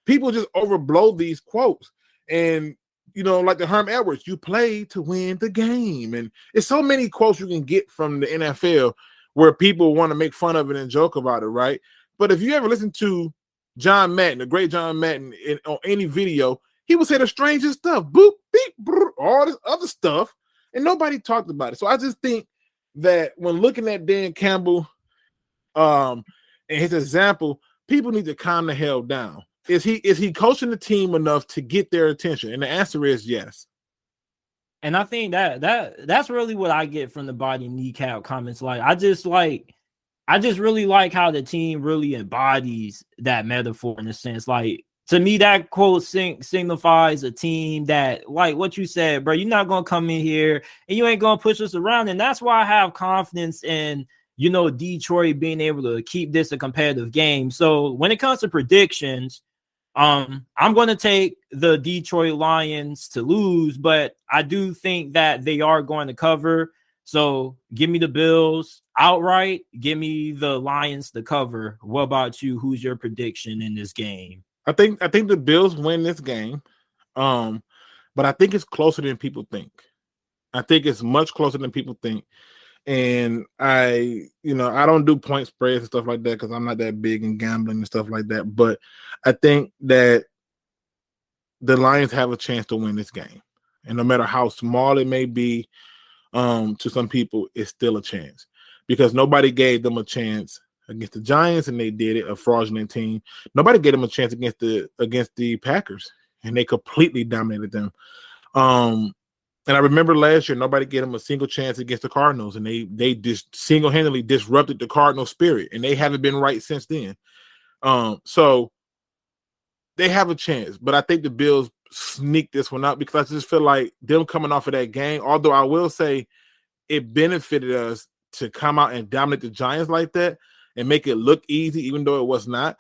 People just overblow these quotes, and like the Herm Edwards, you play to win the game. And it's so many quotes you can get from the NFL where people want to make fun of it and joke about it, right? But if you ever listen to John Madden, the great John Madden, on any video, he would say the strangest stuff, boop, beep, brr, all this other stuff, and nobody talked about it. So I just think that when looking at Dan Campbell and his example, people need to calm the hell down. Is he coaching the team enough to get their attention? And the answer is yes. And I think that's really what I get from the body kneecap comments. Like I just really like how the team really embodies that metaphor in a sense. Like to me, that quote signifies a team that, like what you said, bro, you're not gonna come in here and you ain't gonna push us around. And that's why I have confidence in Detroit being able to keep this a competitive game. So when it comes to predictions, I'm going to take the Detroit Lions to lose, but I do think that they are going to cover. So give me the Bills outright. Give me the Lions to cover. What about you? Who's your prediction in this game? I think the Bills win this game, but I think it's closer than people think. I think it's much closer than people think. And I don't do point spreads and stuff like that because I'm not that big in gambling and stuff like that. But I think that the Lions have a chance to win this game. And no matter how small it may be, to some people, it's still a chance. Because nobody gave them a chance against the Giants, and they did it, a fraudulent team. Nobody gave them a chance against the Packers, and they completely dominated them. And I remember last year, nobody gave them a single chance against the Cardinals, and they just single-handedly disrupted the Cardinal spirit, and they haven't been right since then. So they have a chance, but I think the Bills sneak this one out because I just feel like them coming off of that game, although I will say it benefited us to come out and dominate the Giants like that. and make it look easy, even though it was not,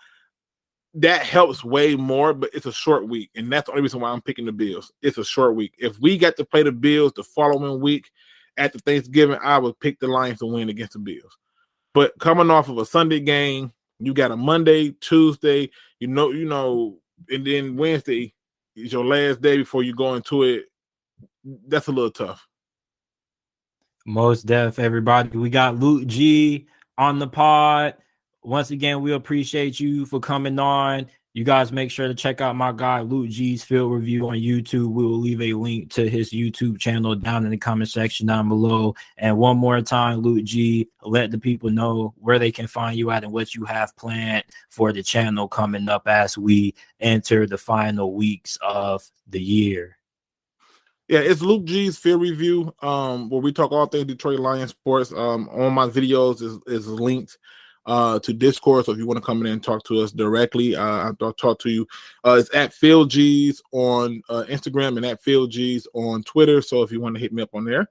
that helps way more. But it's a short week, and that's the only reason why I'm picking the Bills. It's a short week. If we got to play the Bills the following week after Thanksgiving, I would pick the Lions to win against the Bills. But coming off of a Sunday game, you got a Monday, Tuesday, you know, and then Wednesday is your last day before you go into it. That's a little tough. Most def, everybody. We got Luke G on the pod. Once again, we appreciate you for coming on. You guys make sure to check out my guy Luke G's field review on YouTube. We will leave a link to his YouTube channel down in the comment section down below. And one more time, Luke G, let the people know where they can find you at and what you have planned for the channel coming up as we enter the final weeks of the year. Yeah, it's Luke G's field review, where we talk all things Detroit Lions sports. On my videos is linked to Discord, so if you want to come in and talk to us directly, I'll talk to you. It's at Phil G's on Instagram and at Phil G's on Twitter. So if you want to hit me up on there,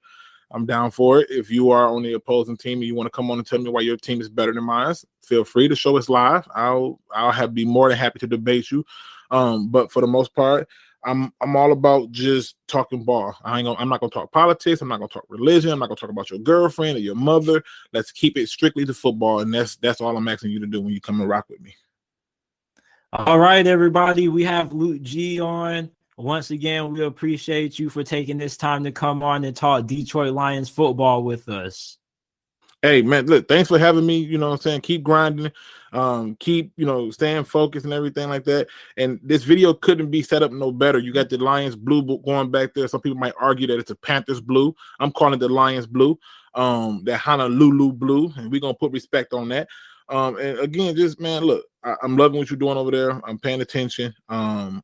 I'm down for it. If you are on the opposing team and you want to come on and tell me why your team is better than mine, feel free to show us live. I'll be more than happy to debate you. But for the most part, I'm all about just talking ball. I'm not gonna talk politics. I'm not gonna talk religion. I'm not gonna talk about your girlfriend or your mother. Let's keep it strictly to football, and that's all I'm asking you to do when you come and rock with me. All right, everybody. We have Luke G on. Once again, we appreciate you for taking this time to come on and talk Detroit Lions football with us. Hey, man, look, thanks for having me. You know what I'm saying? Keep grinding. Keep, staying focused and everything like that. And this video couldn't be set up no better. You got the Lions blue going back there. Some people might argue that it's a Panthers blue. I'm calling it the Lions blue, that Honolulu blue, and we're going to put respect on that. And again, just, man, look, I'm loving what you're doing over there. I'm paying attention. And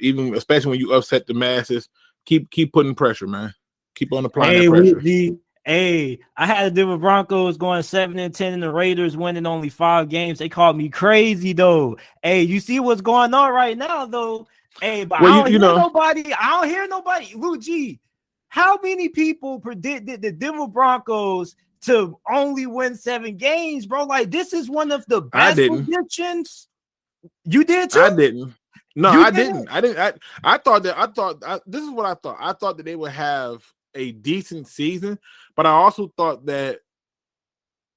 even especially when you upset the masses, keep putting pressure, man. Keep on applying that pressure. Hey, I had the Denver Broncos going 7-10 and the Raiders winning only 5 games. They called me crazy, though. Hey, you see what's going on right now, though. Hey, but well, I don't hear nobody. Luke G, how many people predicted the Denver Broncos to only win 7 games, bro? Like, this is one of the best predictions. You did too? I didn't. No, I didn't. I thought this is what I thought. I thought that they would have a decent season, but I also thought that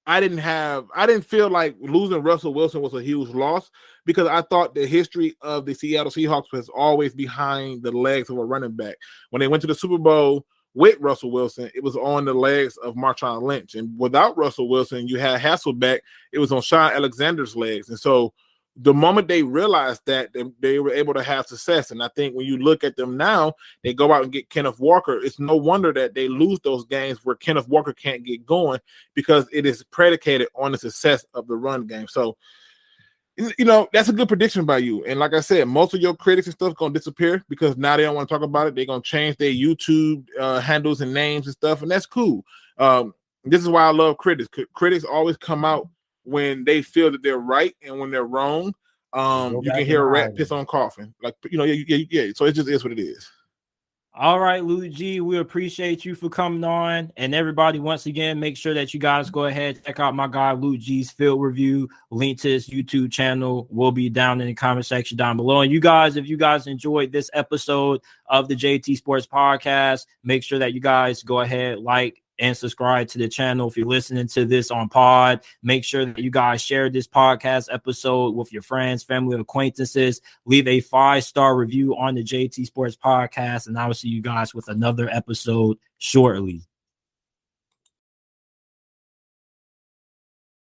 I didn't feel like losing Russell Wilson was a huge loss, because I thought the history of the Seattle Seahawks was always behind the legs of a running back. When they went to the Super Bowl with Russell Wilson, it was on the legs of Marshawn Lynch, and without Russell Wilson, you had Hasselbeck, it was on Sean Alexander's legs. And so the moment they realized that, they were able to have success. And I think when you look at them now, they go out and get Kenneth Walker. It's no wonder that they lose those games where Kenneth Walker can't get going, because it is predicated on the success of the run game. So, that's a good prediction by you. And like I said, most of your critics and stuff going to disappear, because now they don't want to talk about it. They're going to change their YouTube handles and names and stuff, and that's cool. This is why I love critics. Critics always come out when they feel that they're right, and when they're wrong, you can hear a rat piss on coffin. Like, yeah. So it just is what it is. All right, Luke G, we appreciate you for coming on. And everybody, once again, make sure that you guys go ahead, check out my guy Luke G's field review. Link to his YouTube channel will be down in the comment section down below. And you guys, if you guys enjoyed this episode of the JT Sports Podcast, make sure that you guys go ahead, like, and subscribe to the channel. If you're listening to this on pod, make sure that you guys share this podcast episode with your friends, family, acquaintances. Leave a 5-star review on the JT Sports Podcast, and I will see you guys with another episode shortly.